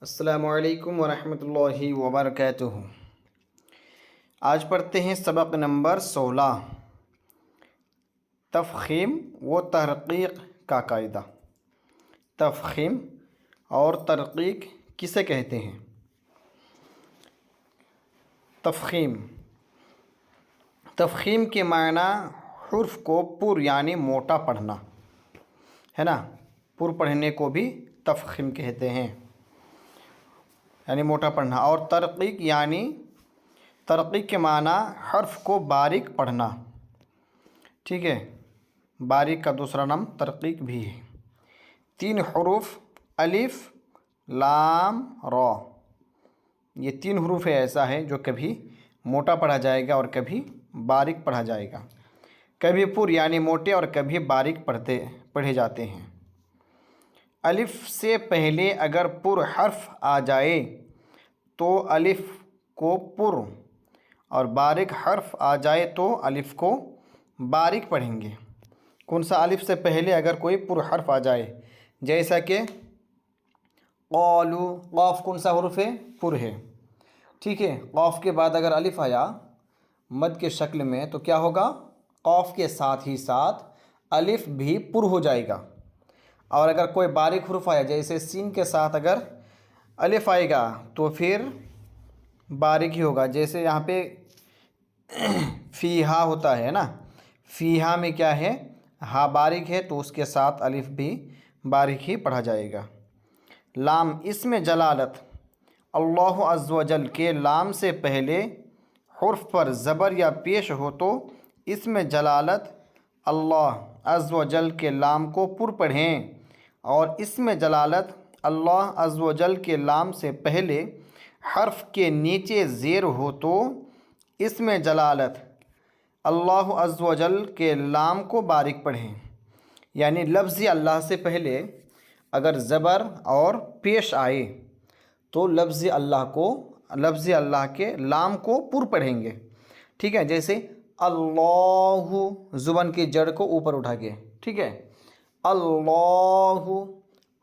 السلام علیکم ورحمۃ اللہ وبرکاتہ۔ آج پڑھتے ہیں سبق نمبر 16، تفخیم و ترقیق کا قاعدہ۔ تفخیم اور ترقیق کسے کہتے ہیں؟ تفخیم کے معنی حرف کو پر یعنی موٹا پڑھنا ہے نا، پر پڑھنے کو بھی تفخیم کہتے ہیں، یعنی موٹا پڑھنا۔ اور ترقیق یعنی ترقیق کے معنی حرف کو باریک پڑھنا، ٹھیک ہے، باریک کا دوسرا نام ترقیق بھی ہے۔ 3 حروف الف لام را، یہ 3 حروف ایسا ہے جو کبھی موٹا پڑھا جائے گا اور کبھی باریک پڑھا جائے گا، کبھی پر یعنی موٹے اور کبھی باریک پڑھے جاتے ہیں۔ الف سے پہلے اگر پر حرف آ جائے تو الف کو پر، اور باریک حرف آ جائے تو الف کو باریک پڑھیں گے۔ کون سا؟ الف سے پہلے اگر کوئی پر حرف آ جائے، جیسا کہ قالو، قاف کون سا حرف ہے؟ پر ہے، ٹھیک ہے۔ قاف کے بعد اگر الف آیا مد کے شکل میں تو کیا ہوگا؟ قاف کے ساتھ ہی ساتھ الف بھی پر ہو جائے گا۔ اور اگر کوئی باریک حرف آیا جیسے سین کے ساتھ اگر الف آئے گا تو پھر باریک ہی ہوگا، جیسے یہاں پہ فیہا ہوتا ہے نا، فیہا میں کیا ہے؟ ہا باریک ہے تو اس کے ساتھ الف بھی باریک ہی پڑھا جائے گا۔ لام، اسم جلالت اللہ عز و جل کے لام سے پہلے حرف پر زبر یا پیش ہو تو اسم جلالت اللہ عز و جل کے لام کو پر پڑھیں، اور اسم جلالت اللہ عز و جل کے لام سے پہلے حرف کے نیچے زیر ہو تو اسم جلالت اللہ عز و جل کے لام کو باریک پڑھیں، یعنی لفظ اللہ سے پہلے اگر زبر اور پیش آئے تو لفظ اللہ کے لام کو پر پڑھیں گے، ٹھیک ہے۔ جیسے اللہ، زبان کی جڑ کو اوپر اٹھا کے، ٹھیک ہے، اللہ۔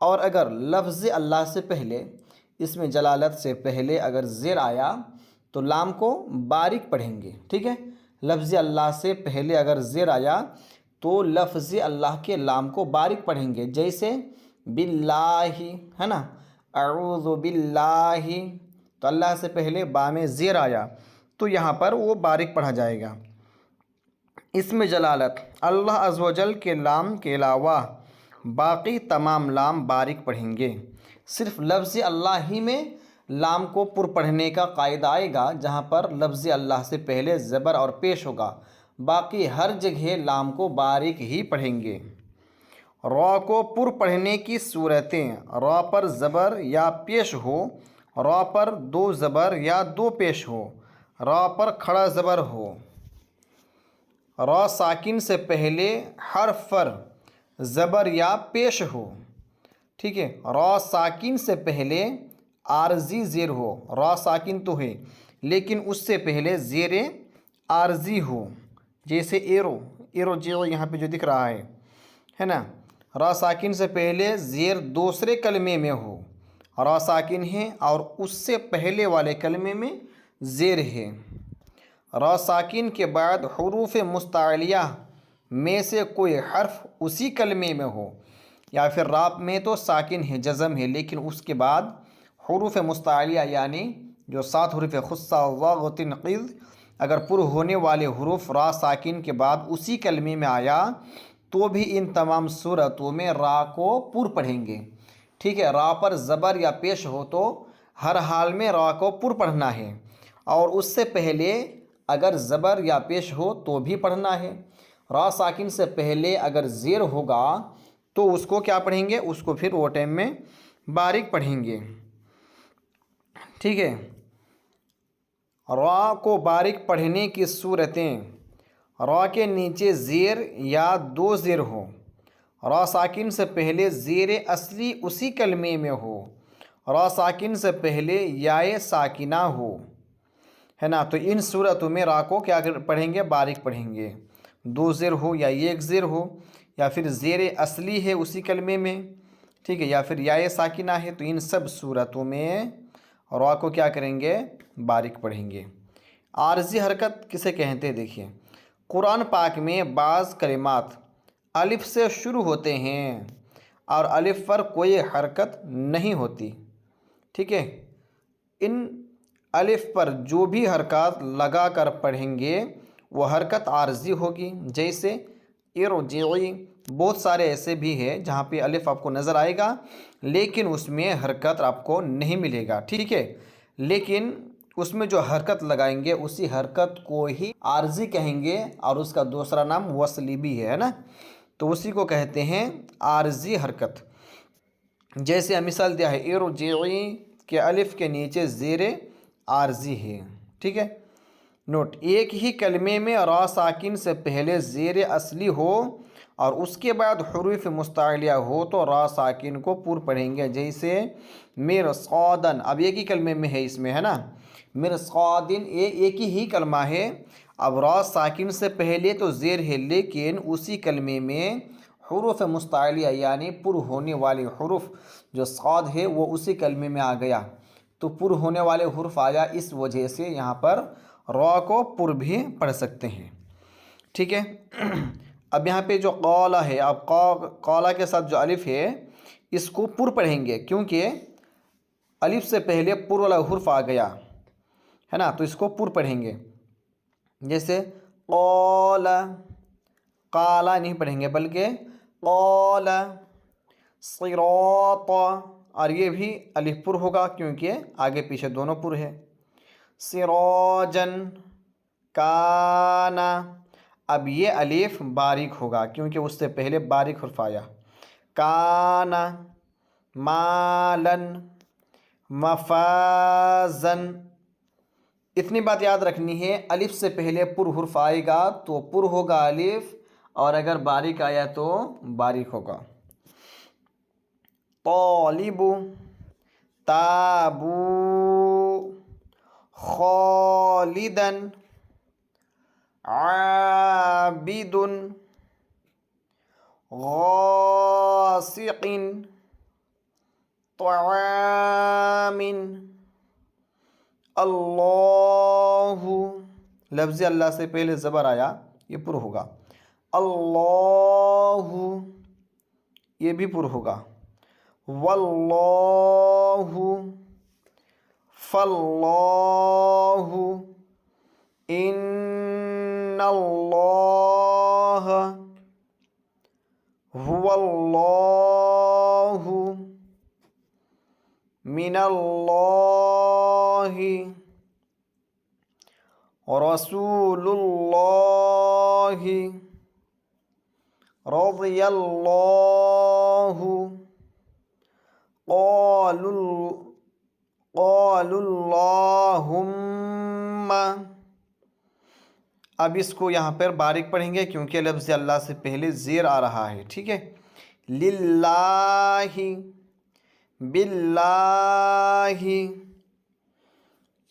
اور اگر لفظ اللہ سے پہلے، اسم جلالت سے پہلے اگر زیر آیا تو لام کو باریک پڑھیں گے، ٹھیک ہے۔ لفظ اللہ سے پہلے اگر زیر آیا تو لفظ اللہ کے لام کو باریک پڑھیں گے، جیسے باللہ ہے نا، اعوذ باللہ، تو اللہ سے پہلے با میں زیر آیا تو یہاں پر وہ باریک پڑھا جائے گا۔ اسم جلالت اللہ عز و جل کے لام کے علاوہ باقی تمام لام باریک پڑھیں گے۔ صرف لفظ اللہ ہی میں لام کو پر پڑھنے کا قاعدہ آئے گا جہاں پر لفظ اللہ سے پہلے زبر اور پیش ہوگا، باقی ہر جگہ لام کو باریک ہی پڑھیں گے۔ را کو پر پڑھنے کی صورتیں: را پر زبر یا پیش ہو، را پر 2 زبر یا 2 پیش ہو، را پر کھڑا زبر ہو، را ساکن سے پہلے حرف پر زبر یا پیش ہو، ٹھیک ہے، را ساکن سے پہلے عارضی زیر ہو، را ساکن تو ہے لیکن اس سے پہلے زیر عارضی ہو، جیسے ایرو جو یہاں پہ جو دکھ رہا ہے نا، را ساکن سے پہلے زیر دوسرے کلمے میں ہو، را ساکن ہے اور اس سے پہلے والے کلمے میں زیر ہے۔ را ساکن کے بعد حروف مستعلیہ میں سے کوئی حرف اسی کلمے میں ہو، یا پھر را میں تو ساکن ہے، جزم ہے، لیکن اس کے بعد حروف مستعلیہ یعنی جو 7 حروف خصہ ض تنقیض اگر پر ہونے والے حروف را ساکن کے بعد اسی کلمے میں آیا تو بھی ان تمام صورتوں میں را کو پر پڑھیں گے، ٹھیک ہے۔ را پر زبر یا پیش ہو تو ہر حال میں را کو پر پڑھنا ہے، اور اس سے پہلے اگر زبر یا پیش ہو تو بھی پڑھنا ہے۔ را ساکن سے پہلے اگر زیر ہوگا تو اس کو کیا پڑھیں گے؟ اس کو پھر وہ ٹائم میں باریک پڑھیں گے، ٹھیک ہے۔ را کو باریک پڑھنے کی صورتیں: را کے نیچے زیر یا 2 زیر ہو، را ساکن سے پہلے زیر اصلی اسی کلمے میں ہو، را ساکن سے پہلے یائے ساکنہ ہو، ہے نا، تو ان صورتوں میں را کو کیا پڑھیں گے؟ باریک پڑھیں گے۔ 2 زیر ہو یا 1 زیر ہو، یا پھر زیر اصلی ہے اسی کلمے میں، ٹھیک ہے، یا پھر یا ساکنہ ہے، تو ان سب صورتوں میں را کو کیا کریں گے؟ باریک پڑھیں گے۔ عارضی حرکت کسے کہتے ہیں؟ دیکھیے، قرآن پاک میں بعض کلمات الف سے شروع ہوتے ہیں اور الف پر کوئی حرکت نہیں ہوتی، ٹھیک ہے، ان الف پر جو بھی حرکات لگا کر پڑھیں گے وہ حرکت عارضی ہوگی، جیسے ارجعی۔ بہت سارے ایسے بھی ہیں جہاں پہ الف آپ کو نظر آئے گا لیکن اس میں حرکت آپ کو نہیں ملے گا، ٹھیک ہے، لیکن اس میں جو حرکت لگائیں گے اسی حرکت کو ہی عارضی کہیں گے، اور اس کا دوسرا نام وصلی بھی ہے نا، تو اسی کو کہتے ہیں عارضی حرکت۔ جیسے مثال دیا ہے ارجعی کہ الف کے نیچے زیر عارضی ہے، ٹھیک ہے۔ نوٹ، ایک ہی کلمے میں را ساکن سے پہلے زیر اصلی ہو اور اس کے بعد حروف مستعلیہ ہو تو را ساکن کو پر پڑھیں گے، جیسے مرصادن، اب ایک ہی کلمے میں ہے، اس میں ہے نا، مرصادن، ایک ہی کلمہ ہے، اب را ساکن سے پہلے تو زیر ہے لیکن اسی کلمے میں حروف مستعلیہ یعنی پر ہونے والے حروف جو صاد ہے وہ اسی کلمے میں آ گیا، تو پر ہونے والے حروف آیا، اس وجہ سے یہاں پر را کو پر بھی پڑھ سکتے ہیں، ٹھیک ہے۔ اب یہاں پہ جو قالہ ہے، اب قالہ کے ساتھ جو الف ہے اس کو پر پڑھیں گے کیونکہ الف سے پہلے پر والا حرف آ گیا ہے نا، تو اس کو پر پڑھیں گے، جیسے قال، قالا نہیں پڑھیں گے بلکہ قال صراط، اور یہ بھی الف پر ہوگا کیونکہ آگے پیچھے دونوں پر ہے، سراجن کانا، اب یہ الف باریک ہوگا کیونکہ اس سے پہلے باریک حرف آیا، کانا مالن مفازن۔ اتنی بات یاد رکھنی ہے، الف سے پہلے پر حرف آئے گا تو پر ہوگا الف، اور اگر باریک آیا تو باریک ہوگا، طالب، تابو، خالدن، عابد، غاسق، طعام، اللہ، لفظ اللہ سے پہلے زبر آیا یہ پر ہوگا، اللہ یہ بھی پر ہوگا، واللہ، فاللہ، ان اللہ، هو اللہ، من اللہ، رسول اللہ، رضی اللہ، قالوا اللہم۔ اب اس کو یہاں پر باریک پڑھیں گے کیونکہ لفظ اللہ سے پہلے زیر آ رہا ہے، ٹھیک ہے، للہ، باللہ،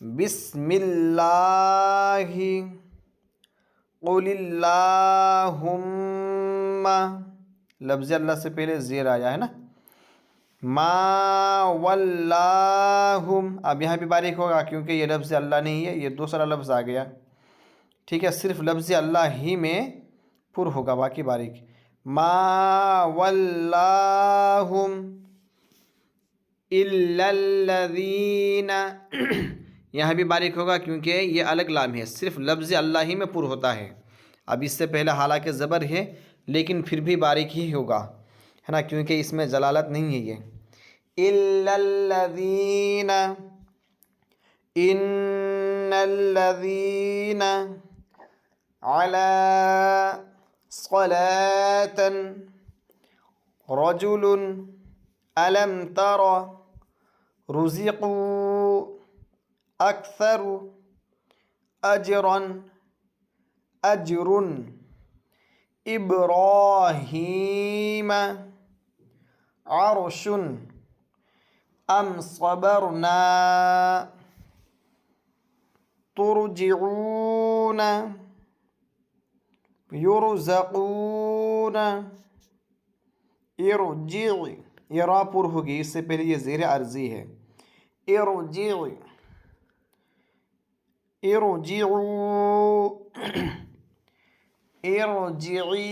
بسم اللہ، قل اللہم، لفظ اللہ سے پہلے زیر آیا ہے نا، ما ولاہم، اب یہاں بھی باریک ہوگا کیونکہ یہ لفظ اللہ نہیں ہے، یہ دوسرا لفظ آ گیا، ٹھیک ہے، صرف لفظ اللہ ہی میں پر ہوگا باقی باریک، ما ولاہم الا الذین، یہاں بھی باریک ہوگا کیونکہ یہ الگ لام ہے، صرف لفظ اللہ ہی میں پر ہوتا ہے، اب اس سے پہلے حالانکہ زبر ہے لیکن پھر بھی باریک ہی ہوگا ہے نا، کیونکہ اس میں جلالت نہیں ہے یہ، الا الذین، ان الذین، علی صلاة، رجل، الم تر، رزقوا، اکثر، اجرا، اجر، ابراہیم، عرش، ام صبرنا، ترجعون، یرزقون، ارجع، یہ را پر ہوگی، اس سے پہلے یہ زیر عرضی ہے. ارجعوا ارجعوا ارجعی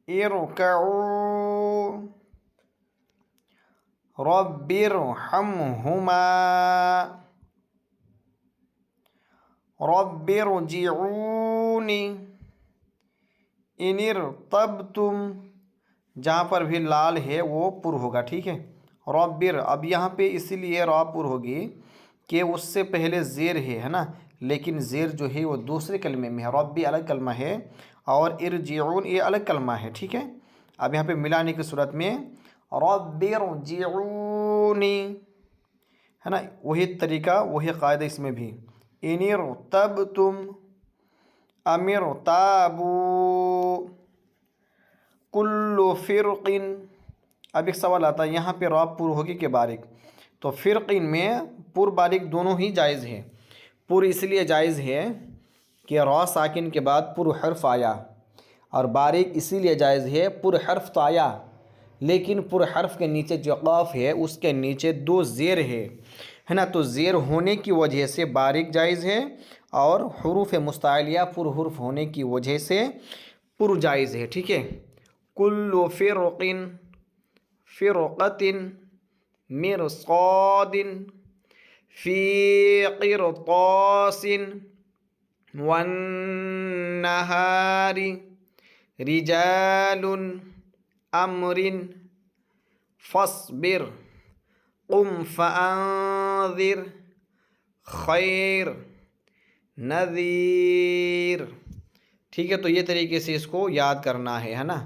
ارکعوا رب ارحمہما رب ارجعونی ان ارتبتم. جہاں پر بھی لال ہے وہ پر ہوگا، ٹھیک ہے. ربر، اب یہاں پہ اسی لیے را پر ہوگی کہ اس سے پہلے زیر ہے نا، لیکن زیر جو ہے وہ دوسرے کلمے میں ہے. ربی الگ کلمہ ہے اور ارجعون یہ الگ کلمہ ہے، ٹھیک ہے. اب یہاں پہ ملانے کی صورت میں رب ارجعونی ہے نا، وہی طریقہ وہی قاعدہ اس میں بھی. ان ارتبتم امر تابو کل فرقن. اب ایک سوال آتا ہے یہاں پہ را پر ہوگی کہ باریک، تو فرقن میں پر باریک دونوں ہی جائز ہے. پر اس لیے جائز ہے کہ را ساکن کے بعد پر حرف آیا، اور باریک اسی لیے جائز ہے پر حرف تو آیا لیکن پر حرف کے نیچے جو قاف ہے اس کے نیچے دو زیر ہے نا، تو زیر ہونے کی وجہ سے باریک جائز ہے، اور حروف مستعلیہ پر حرف ہونے کی وجہ سے پر جائز ہے، ٹھیک ہے. کل فرقن فرقت مرصاد فی قرطاس والنہار رجال امر فاصبر قم فانذر خیر نذیر. ٹھیک ہے، تو یہ طریقے سے اس کو یاد کرنا ہے نا.